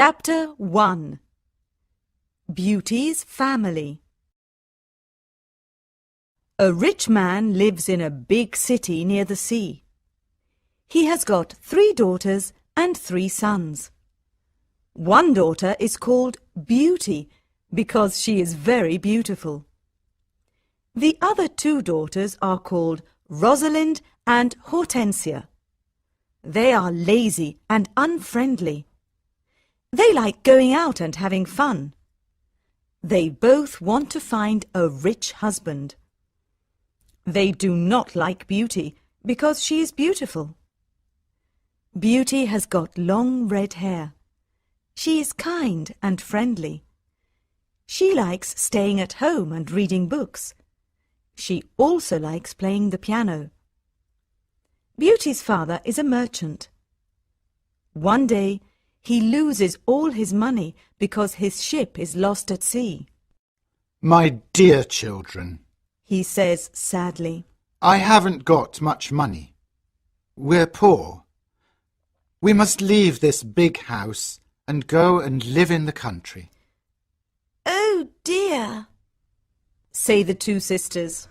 Chapter 1 Beauty's Family. A rich man lives in a big city near the sea. He has got 3 daughters and 3 sons. One daughter is called Beauty because she is very beautiful. The other 2 daughters are called Rosalind and Hortensia. They are lazy and unfriendly. They like going out and having fun. They both want to find a rich husband. They do not like Beauty because she is beautiful. Beauty has got long red hair. She is kind and friendly. She likes staying at home and reading books. She also likes playing the piano. Beauty's father is a merchant. One day, he loses all his money because his ship is lost at sea. My dear children, He says sadly, I haven't got much money. We're poor. We must leave this big house and go and live in the country. Oh dear, say the 2 sisters.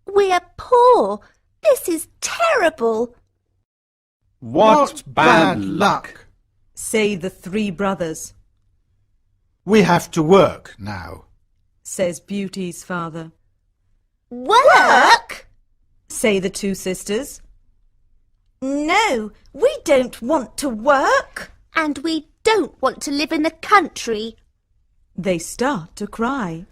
we're poor. This is terrible. What bad luck! Say the 3 brothers, We have to work now. says Beauty's father. Work? Say the 2 sisters. No, we don't want to work. And we don't want to live in the country. They start to cry.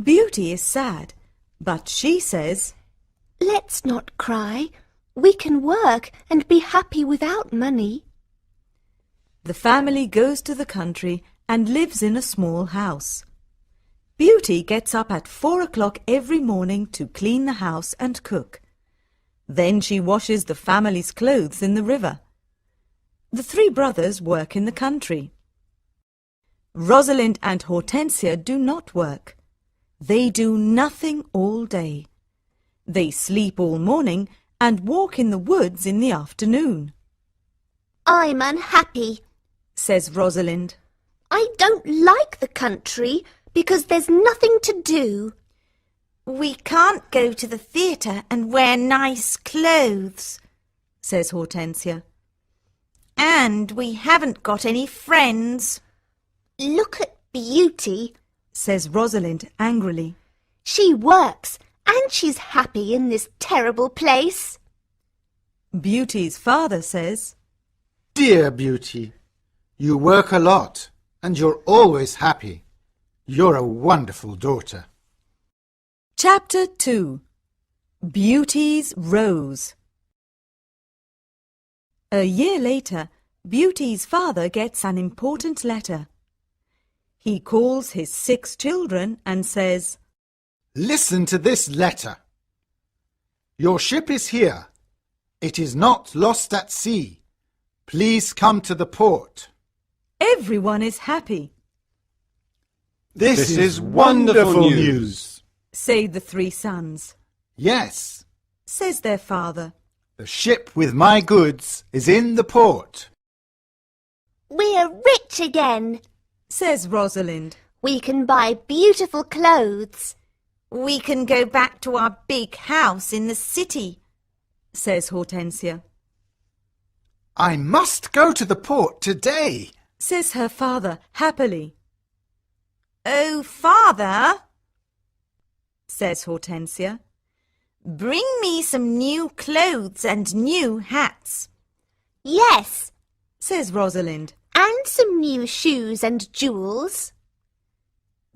Beauty is sad, but she says, Let's not cry. We can work and be happy without money. the family goes to the country and lives in a small house. Beauty gets up at 4 o'clock every morning to clean the house and cook. Then she washes the family's clothes in the river. The 3 brothers work in the country. Rosalind and Hortensia do not work. They do nothing all day. They sleep all morning and walk in the woods in the afternoon, I'm unhappy. says Rosalind. I don't like the country because there's nothing to do. We can't go to the theatre and wear nice clothes, says Hortensia. and we haven't got any friends. Look at Beauty. Says Rosalind angrily. She works and she's happy in this terrible place. Beauty's father says, Dear Beauty, you work a lot and you're always happy. You're a wonderful daughter. Chapter 2 Beauty's Rose. A year later, Beauty's father gets an important letter. He calls his 6 children and says, Listen to this letter. Your ship is here. It is not lost at sea. Please come to the port. Everyone is happy, This is wonderful news. say the 3 sons. Yes, Says their father. the ship with my goods is in the port. We're rich again. Says Rosalind. We can buy beautiful clothes. We can go back to our big house in the city. Says Hortensia. I must go to the port today. Says her father happily. Oh, Father, Says Hortensia. bring me some new clothes and new hats. Yes, Says Rosalind. and some new shoes and jewels.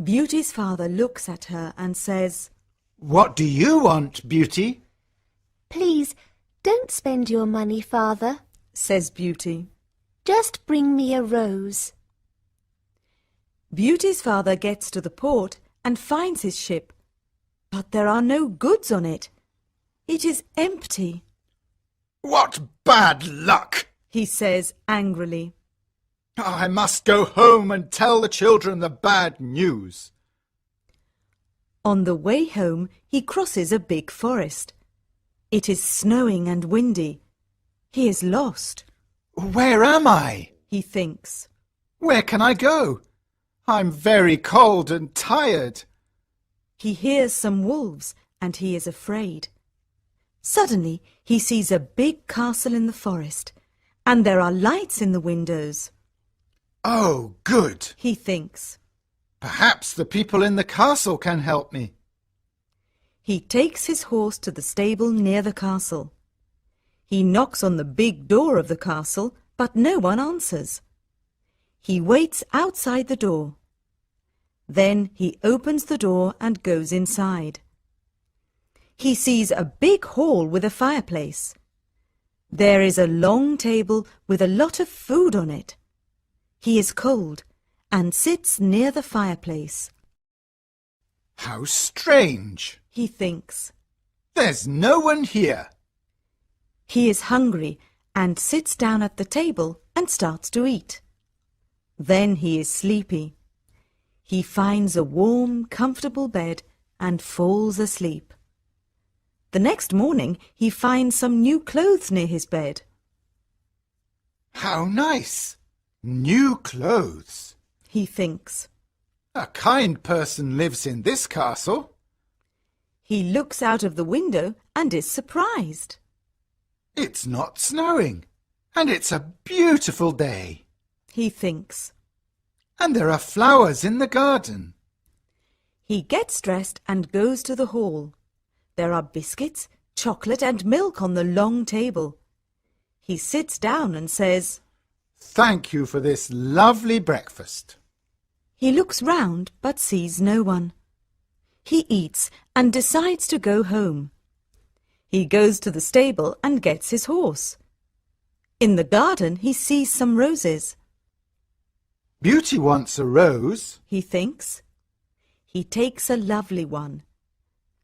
Beauty's father looks at her and says, What do you want, Beauty? Please, don't spend your money, Father. says Beauty. Just bring me a rose. Beauty's father gets to the port and finds his ship, but there are no goods on it. It is empty, What bad luck! he says angrily. I must go home and tell the children the bad news. On the way home, he crosses a big forest. It is snowing and windy. He is lost. Where am I? He thinks. Where can I go? I'm very cold and tired. He hears some wolves and he is afraid. Suddenly he sees a big castle in the forest, and there are lights in the windows. Oh, good. He thinks. Perhaps the people in the castle can help me. He takes his horse to the stable near the castle. He knocks on the big door of the castle, but no one answers. He waits outside the door. Then he opens the door and goes inside. He sees a big hall with a fireplace. There is a long table with a lot of food on it. He is cold and sits near the fireplace. How strange. He thinks. There's no one here. He is hungry and sits down at the table and starts to eat. Then he is sleepy. He finds a warm, comfortable bed and falls asleep. The next morning he finds some new clothes near his bed. How nice. New clothes. He thinks. A kind person lives in this castle. He looks out of the window and is surprised. It's not snowing, and it's a beautiful day. He thinks. And there are flowers in the garden. He gets dressed and goes to the hall. There are biscuits, chocolate and milk on the long table. He sits down and says, Thank you for this lovely breakfast. He looks round but sees no one. He eats and decides to go home. He goes to the stable and gets his horse. In the garden he sees some roses. Beauty wants a rose. He thinks. He takes a lovely one.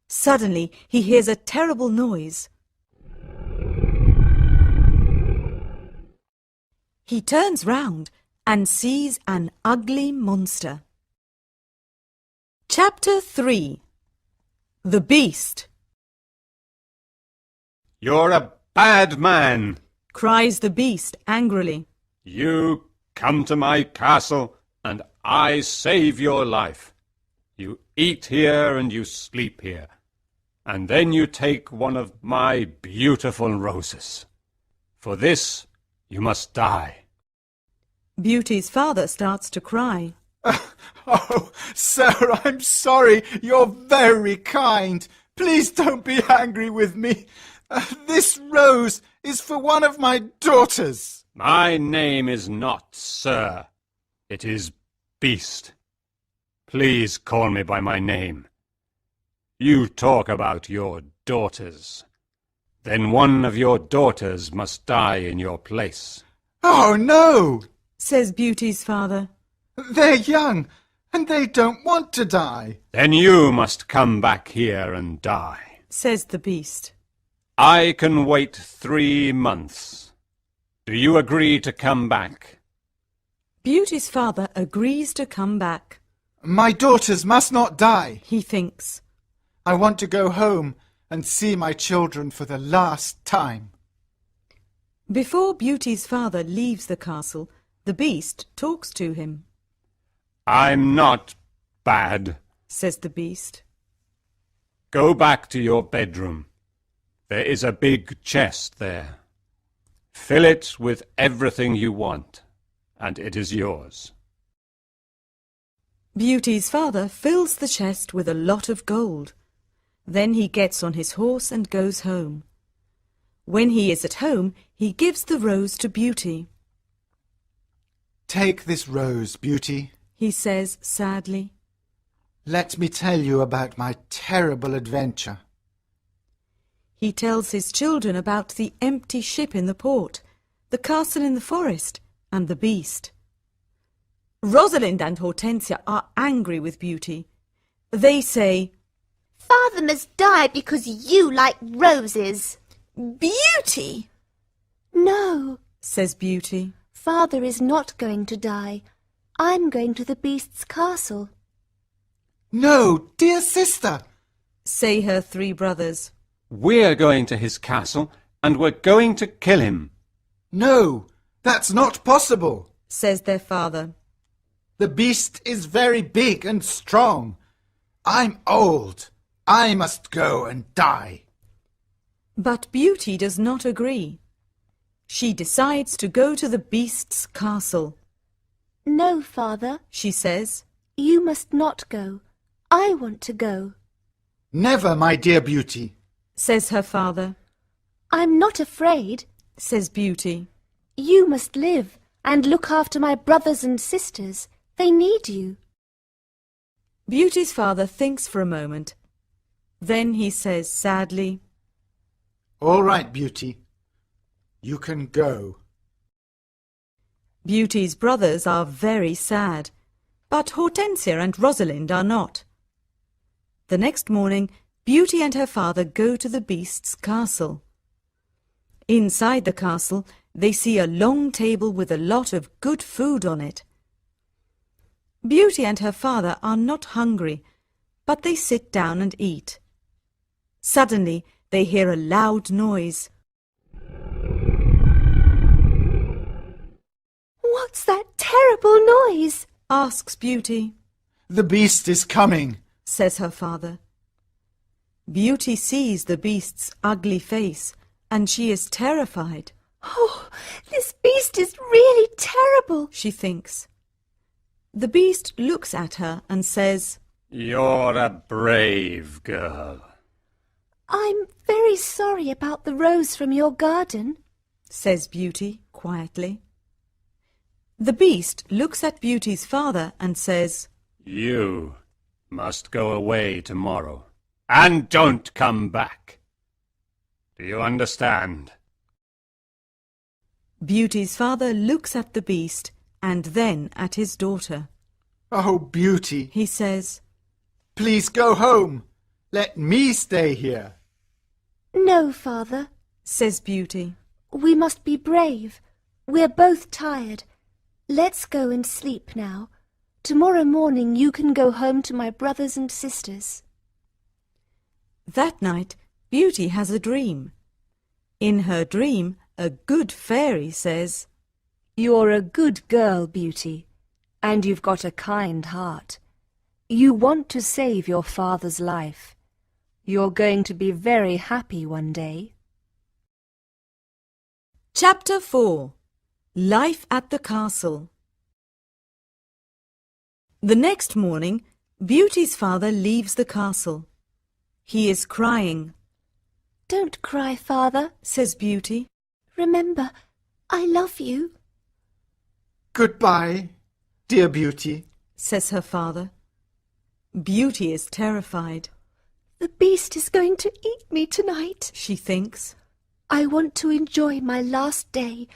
Suddenly he hears a terrible noise. He turns round and sees an ugly monster. Chapter 3. The Beast. You're a bad man, Cries the Beast angrily. You come to my castle, and I save your life. You eat here and you sleep here, and then you take one of my beautiful roses. For this you must die. Beauty's father starts to cry. Oh, sir, I'm sorry. You're very kind. Please don't be angry with me. This rose is for one of my daughters. My name is not Sir. It is Beast. Please call me by my name. You talk about your daughters. Then one of your daughters must die in your place. Oh, no, Says Beauty's father. they're young and they don't want to die. Then you must come back here and die. Says the Beast. I can wait 3 months. Do you agree to come back? Beauty's father agrees to come back. My daughters must not die. He thinks. I want to go home and see my children for the last time. Before Beauty's father leaves the castle, the Beast talks to him. I'm not bad. Says the Beast. Go back to your bedroom. There is a big chest there. Fill it with everything you want, and it is yours. Beauty's father fills the chest with a lot of gold. Then he gets on his horse and goes home. When he is at home, he gives the rose to Beauty. Take this rose, Beauty. He says sadly. Let me tell you about my terrible adventure. He tells his children about the empty ship in the port, the castle in the forest, and the Beast. Rosalind and Hortensia are angry with Beauty. They say, Father must die because you like roses. Beauty! No, says Beauty. Father is not going to die. I'm going to the Beast's castle. No, dear sister. Say her 3 brothers. We're going to his castle, and we're going to kill him. No, that's not possible, says their father. The beast is very big and strong. I'm old. I must go and die. But Beauty does not agree. She decides to go to the beast's castle. No, father, She says, you must not go. I want to go. Never, my dear Beauty. says her father, I'm not afraid. says Beauty. You must live and look after my brothers and sisters. They need you. Beauty's father thinks for a moment. Then he says sadly, All right, Beauty. You can go. Beauty's brothers are very sad, but Hortensia and Rosalind are not. The next morning, Beauty and her father go to the beast's castle. Inside the castle, they see a long table with a lot of good food on it. Beauty and her father are not hungry, but they sit down and eat. Suddenly, they hear a loud noise. What's that terrible noise? Asks Beauty, The beast is coming. says her father. Beauty sees the beast's ugly face, and she is terrified. Oh, this beast is really terrible. She thinks. The beast looks at her and says, You're a brave girl. I'm very sorry about the rose from your garden. says Beauty quietly. The beast looks at Beauty's father and says, You must go away tomorrow, and don't come back. Do you understand? Beauty's father looks at the beast and then at his daughter. Oh, Beauty, He says, please go home. Let me stay here. No, father. says Beauty. We must be brave. We're both tired. Let's go and sleep now. Tomorrow morning you can go home to my brothers and sisters. That night, Beauty has a dream. In her dream, a good fairy says, You're a good girl, Beauty, and you've got a kind heart. You want to save your father's life. You're going to be very happy one day. Chapter 4. Life at the Castle. The next morning, Beauty's father leaves the castle. He is crying. Don't cry, father. Says Beauty. Remember, I love you. Goodbye, dear Beauty. Says her father. Beauty is terrified. The beast is going to eat me tonight. She thinks. I want to enjoy my last day.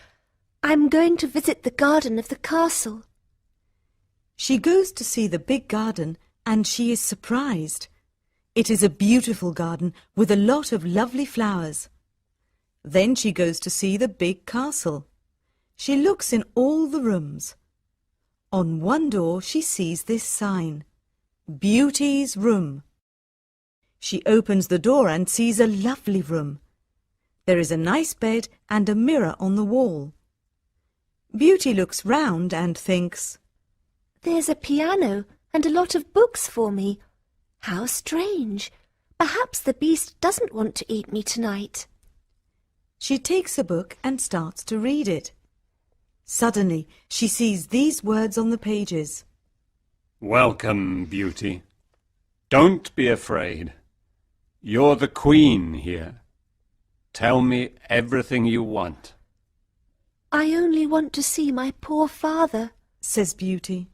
I'm going to visit the garden of the castle. She goes to see the big garden and she is surprised. It is a beautiful garden with a lot of lovely flowers. Then she goes to see the big castle. She looks in all the rooms. On one door she sees this sign, Beauty's Room. She opens the door and sees a lovely room. There is a nice bed and a mirror on the wall. Beauty looks round and thinks, There's a piano and a lot of books for me. How strange. Perhaps the beast doesn't want to eat me tonight. She takes a book and starts to read it. Suddenly, she sees these words on the pages. Welcome, Beauty. Don't be afraid. You're the queen here. Tell me everything you want. I only want to see my poor father. Says Beauty.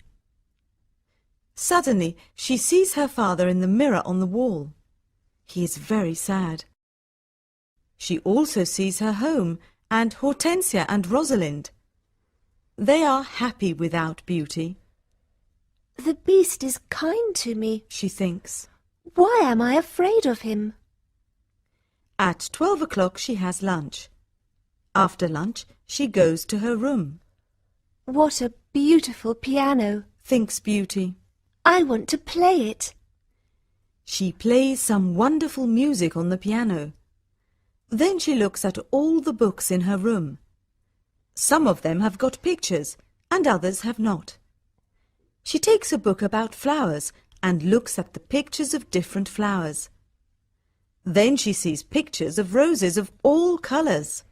Suddenly, she sees her father in the mirror on the wall. He is very sad. She also sees her home and Hortensia and Rosalind. They are happy without Beauty. The beast is kind to me. She thinks. Why am I afraid of him? At 12 o'clock she has lunch. After lunch, she goes to her room. What a beautiful piano. Thinks Beauty. I want to play it. She plays some wonderful music on the piano. Then she looks at all the books in her room. Some of them have got pictures and others have not. She takes a book about flowers and looks at the pictures of different flowers. Then she sees pictures of roses of all colours.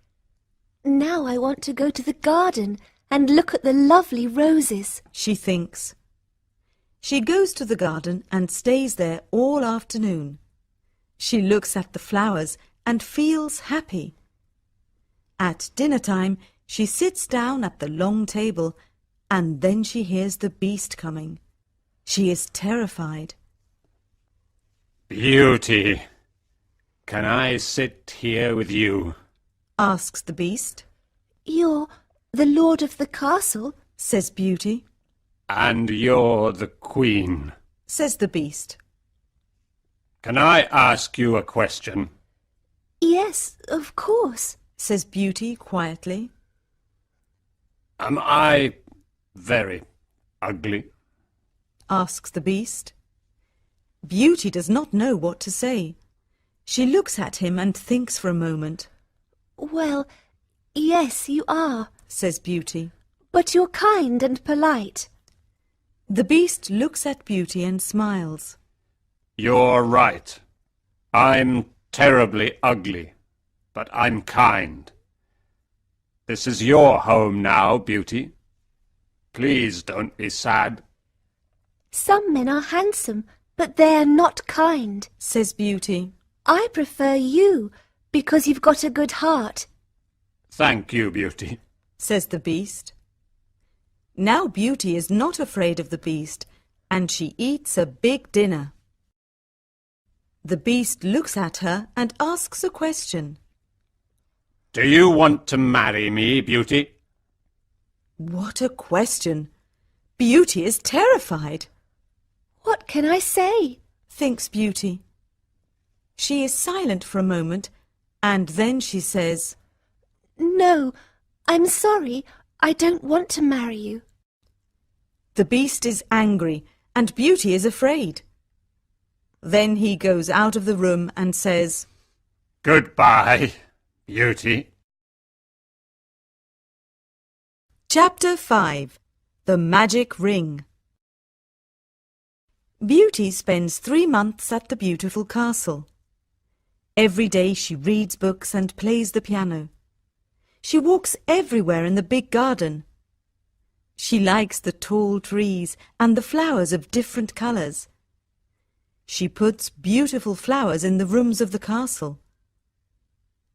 Now I want to go to the garden and look at the lovely roses, she thinks. She goes to the garden and stays there all afternoon. She looks at the flowers and feels happy. At dinner time, she sits down at the long table and then she hears the beast coming. She is terrified. Beauty, can I sit here with you? Asks the beast. You're the lord of the castle, Says Beauty. And you're the queen. Says the beast. Can I ask you a question? Yes, of course. Says Beauty quietly. Am I very ugly? Asks the beast. Beauty does not know what to say. She looks at him and thinks for a moment. Well, yes, you are, Says Beauty. but you're kind and polite. The beast looks at Beauty and smiles. You're right. I'm terribly ugly, but I'm kind. This is your home now, Beauty. Please don't be sad. Some men are handsome, but they're not kind. Says Beauty. I prefer you because you've got a good heart. Thank you, Beauty. Says the beast. Now Beauty is not afraid of the beast, and she eats a big dinner. The beast looks at her and asks a question. Do you want to marry me, Beauty? What a question! Beauty is terrified, What can I say? thinks Beauty. She is silent for a moment, and then she says, No, I'm sorry. I don't want to marry you. The beast is angry, and Beauty is afraid. Then he goes out of the room and says, Goodbye, Beauty. Chapter 5. The Magic Ring. Beauty spends 3 months at the beautiful castle. Every day she reads books and plays the piano. She walks everywhere in the big garden. She likes the tall trees and the flowers of different colours. She puts beautiful flowers in the rooms of the castle.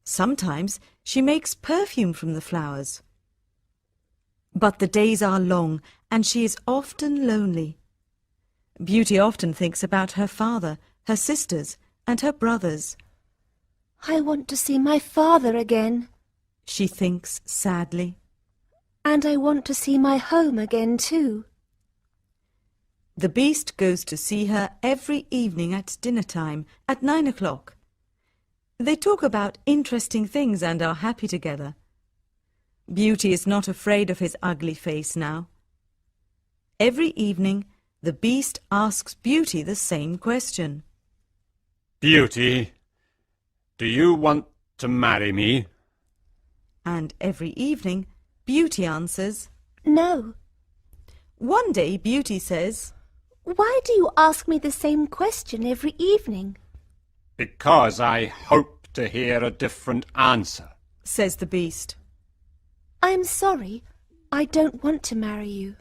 Sometimes she makes perfume from the flowers. But the days are long and she is often lonely. Beauty often thinks about her father, her sisters, and her brothers. I want to see my father again. She thinks sadly. And I want to see my home again too. The beast goes to see her every evening at dinner time at 9 o'clock. They talk about interesting things and are happy together. Beauty is not afraid of his ugly face now. Every evening, the beast asks Beauty the same question. Beauty, do you want to marry me? And every evening, Beauty answers. No. One day, Beauty says, Why do you ask me the same question every evening? Because I hope to hear a different answer. says the beast. I'm sorry. I don't want to marry you.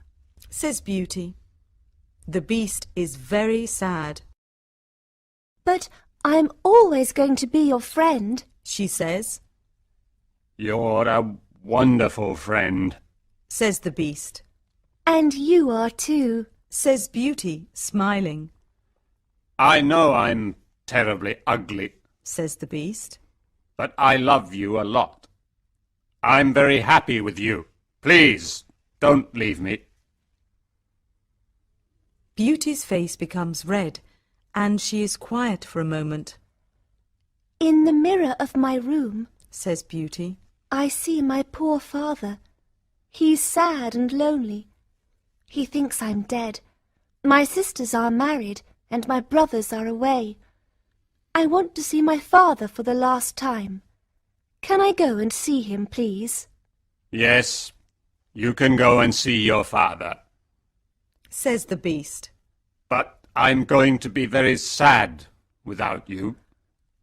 Says Beauty. The beast is very sad. But I'm always going to be your friend. She says. You're a wonderful friend. Says the beast. And you are too. Says Beauty, smiling. I know I'm terribly ugly, Says the beast. but I love you a lot. I'm very happy with you. Please, don't leave me. Beauty's face becomes red, and she is quiet for a moment. In the mirror of my room, Says Beauty. I see my poor father. He's sad and lonely. He thinks I'm dead. My sisters are married, and my brothers are away. I want to see my father for the last time. Can I go and see him, please? Yes, you can go and see your father. says the beast. But I'm going to be very sad without you.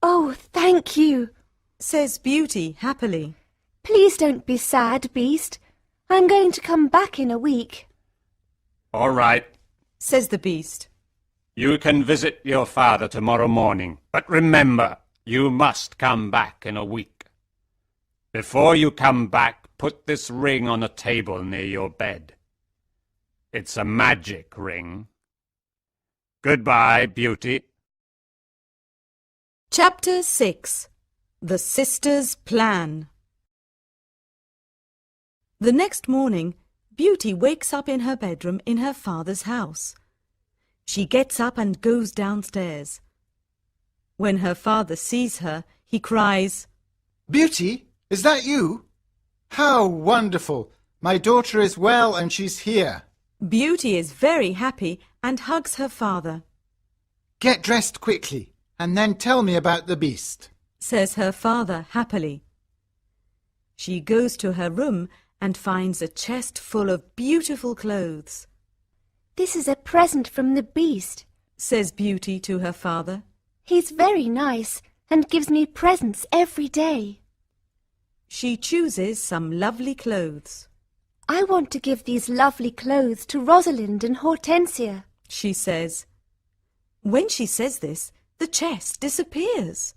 Oh, thank you. Says Beauty happily. Please don't be sad, Beast. I'm going to come back in a week. All right, Says the beast. you can visit your father tomorrow morning. But remember, you must come back in a week. Before you come back, put this ring on a table near your bed. It's a magic ring. Goodbye, Beauty. Chapter 6. The Sisters' Plan. The next morning, Beauty wakes up in her bedroom in her father's house. She gets up and goes downstairs. When her father sees her, he cries, Beauty, is that you? How wonderful! My daughter is well and she's here. Beauty is very happy and hugs her father. Get dressed quickly and then tell me about the beast. Says her father happily. She goes to her room and finds a chest full of beautiful clothes. This is a present from the Beast. Says Beauty to her father. He's very nice and gives me presents every day. She chooses some lovely clothes. I want to give these lovely clothes to Rosalind and Hortensia. She says. When she says this, the chest disappears.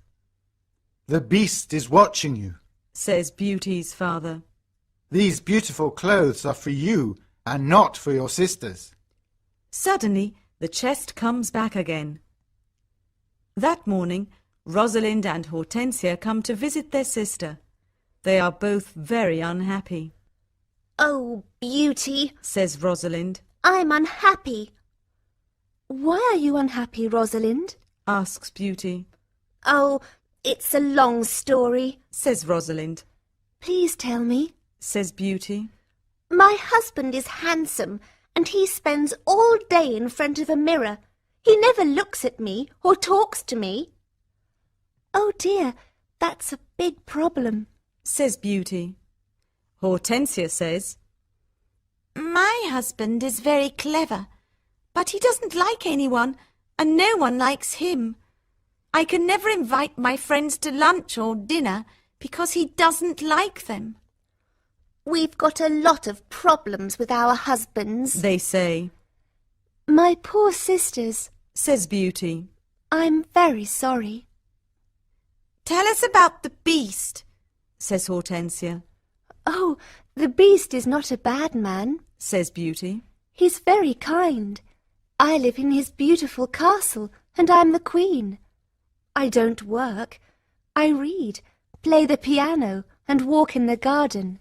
The beast is watching you. Says Beauty's father. These beautiful clothes are for you and not for your sisters. Suddenly, the chest comes back again. That morning, Rosalind and Hortensia come to visit their sister. They are both very unhappy. Oh, Beauty, Says Rosalind. I'm unhappy. Why are you unhappy, Rosalind? Asks Beauty. Oh, it's a long story. Says Rosalind. Please tell me. Says Beauty. My husband is handsome and he spends all day in front of a mirror. He never looks at me or talks to me. Oh dear, that's a big problem. Says Beauty. Hortensia says, My husband is very clever, but he doesn't like anyone, and no one likes him. I can never invite my friends to lunch or dinner because he doesn't like them. We've got a lot of problems with our husbands. They say. My poor sisters. Says Beauty. I'm very sorry. Tell us about the beast, says Hortensia. Oh, the Beast is not a bad man. Says Beauty. He's very kind. I live in his beautiful castle, and I'm the queen. I don't work. I read, play the piano, and walk in the garden.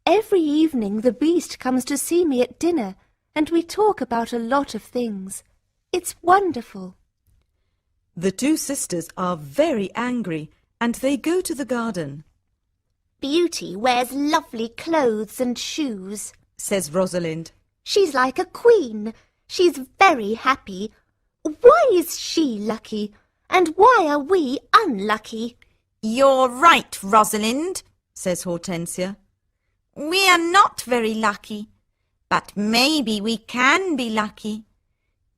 Every evening the Beast comes to see me at dinner, and we talk about a lot of things. It's wonderful. The two sisters are very angry, and they go to the garden. Beauty wears lovely clothes and shoes. Says Rosalind. She's like a queen. She's very happy. Why is she lucky? And why are we unlucky? You're right, Rosalind, says Hortensia. We are not very lucky, but maybe we can be lucky.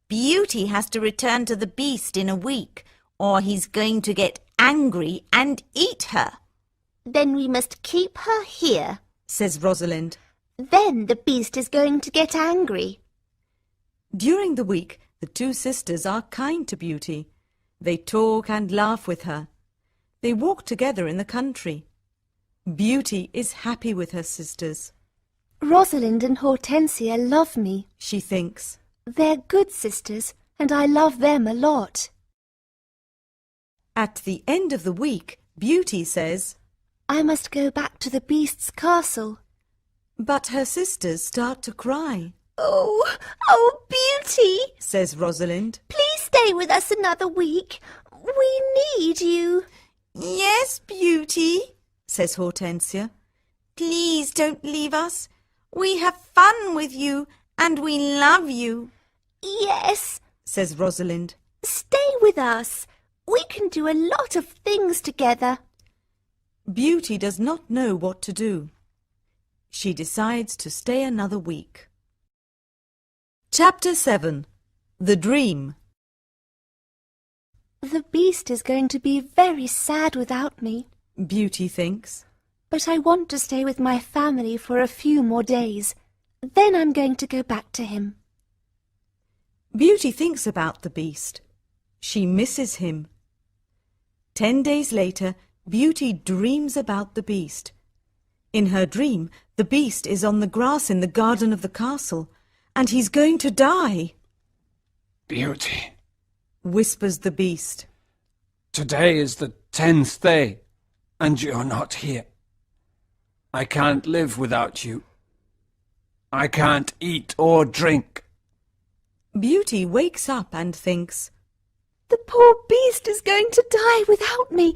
Beauty has to return to the Beast in a week, or he's going to get angry and eat her. Then we must keep her here. Says Rosalind. Then the Beast is going to get angry. During the week, the two sisters are kind to Beauty. They talk and laugh with her. They walk together in the country. Beauty is happy with her sisters. Rosalind and Hortensia love me. She thinks. They're good sisters, and I love them a lot. At the end of the week, Beauty says, I must go back to the Beast's castle. but her sisters start to cry. Oh, Beauty! Says Rosalind. Please stay with us another week. We need you. Yes, Beauty, says Hortensia. Please don't leave us. We have fun with you and we love you. Yes, Says Rosalind. stay with us. We can do a lot of things together. Beauty does not know what to do. She decides to stay another week. Chapter 7. The Dream. The beast is going to be very sad without me. Beauty thinks. But I want to stay with my family for a few more days. Then I'm going to go back to him. Beauty thinks about the beast. She misses him. 10 days later, Beauty dreams about the beast. In her dream, the beast is on the grass in the garden of the castle, and he's going to die. Beauty, Whispers the beast. today is the 10th day, and you're not here. I can't live without you. I can't eat or drink. Beauty wakes up and thinks, The poor beast is going to die without me.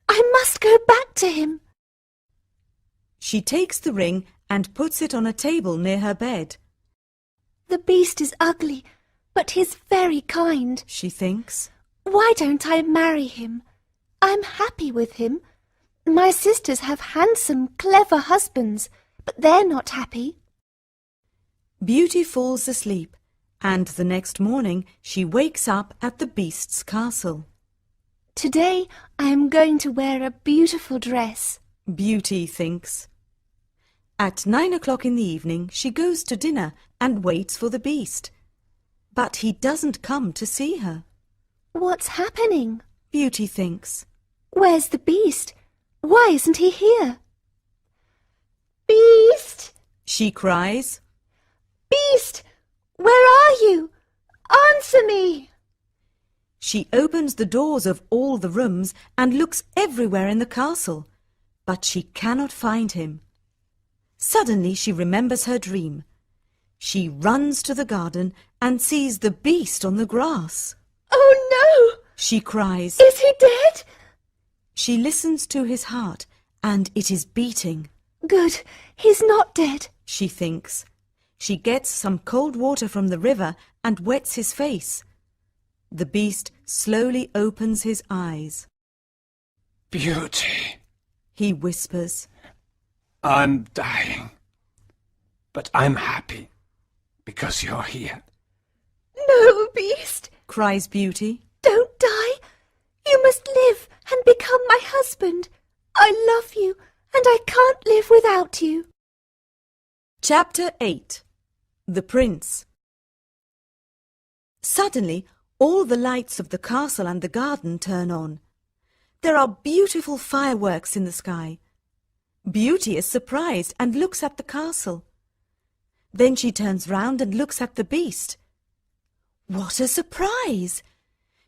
I must go back to him. She takes the ring and puts it on a table near her bed. The beast is ugly, but he's very kind. She thinks. Why don't I marry him? I'm happy with him. My sisters have handsome, clever husbands, but they're not happy. Beauty falls asleep, and the next morning she wakes up at the beast's castle. Today I am going to wear a beautiful dress. Beauty thinks. At 9 o'clock in the evening she goes to dinner and waits for the beast. But he doesn't come to see her. What's happening? Beauty thinks. Where's the beast? Why isn't he here? Beast! She cries. Beast! Where are you? Answer me! She opens the doors of all the rooms and looks everywhere in the castle, but she cannot find him. Suddenly she remembers her dream. She runs to the garden and sees the beast on the grass. Oh no! She cries. Is he dead? She listens to his heart, and it is beating. Good, he's not dead. She thinks. She gets some cold water from the river and wets his face. The beast slowly opens his eyes. Beauty, He whispers. I'm dying, but I'm happy because you're here. No, Beast, Cries Beauty. don't die. You must live and become my husband. I love you, and I can't live without you. Chapter 8. The Prince. Suddenly, all the lights of the castle and the garden turn on. There are beautiful fireworks in the sky. Beauty is surprised and looks at the castle. Then she turns round and looks at the beast. What a surprise!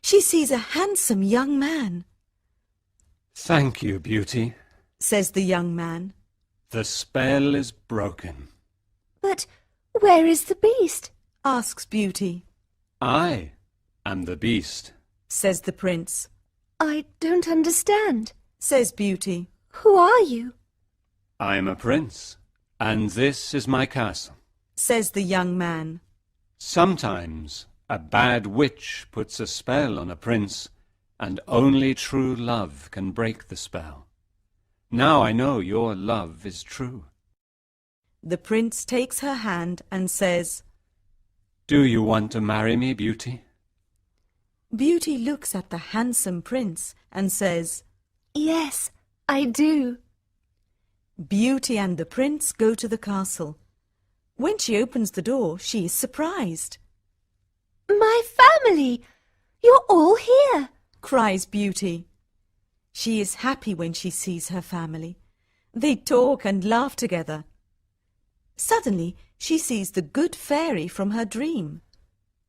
She sees a handsome young man. Thank you, Beauty. Says the young man. The spell is broken. But where is the beast? Asks Beauty. I am the beast. Says the prince. I don't understand. Says Beauty. Who are you? I'm a prince, and this is my castle. Says the young man. Sometimes a bad witch puts a spell on a prince, and only true love can break the spell. Now I know your love is true. The prince takes her hand and says, Do you want to marry me, Beauty? Beauty looks at the handsome prince and says, Yes, I do. Beauty and the prince go to the castle. When she opens the door, she is surprised. My family! You're all here. Cries Beauty. She is happy when she sees her family. They talk and laugh together. Suddenly, she sees the good fairy from her dream.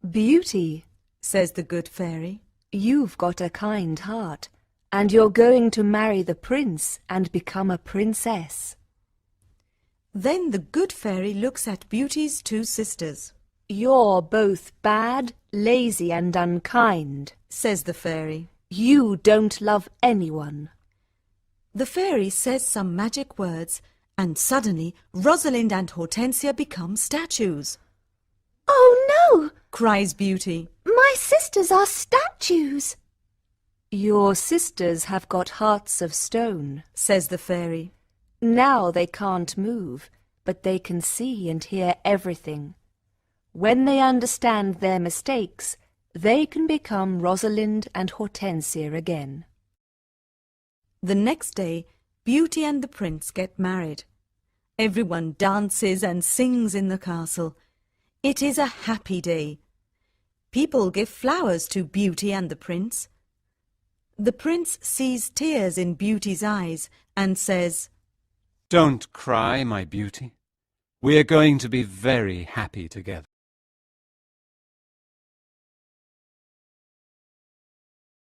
Beauty, Says the good fairy. you've got a kind heart, and you're going to marry the prince and become a princess. Then the good fairy looks at Beauty's two sisters. You're both bad, lazy and unkind. Says the fairy. You don't love anyone. The fairy says some magic words, and suddenly Rosalind and Hortensia become statues. Oh no! Cries Beauty. My sisters are statues. Your sisters have got hearts of stone. Says the fairy. Now they can't move, but they can see and hear everything. When they understand their mistakes, they can become Rosalind and Hortensia again. The next day, Beauty and the prince get married. Everyone dances and sings in the castle. It is a happy day. People give flowers to Beauty and the prince. The prince sees tears in Beauty's eyes and says, "Don't cry, my beauty. We are going to be very happy together."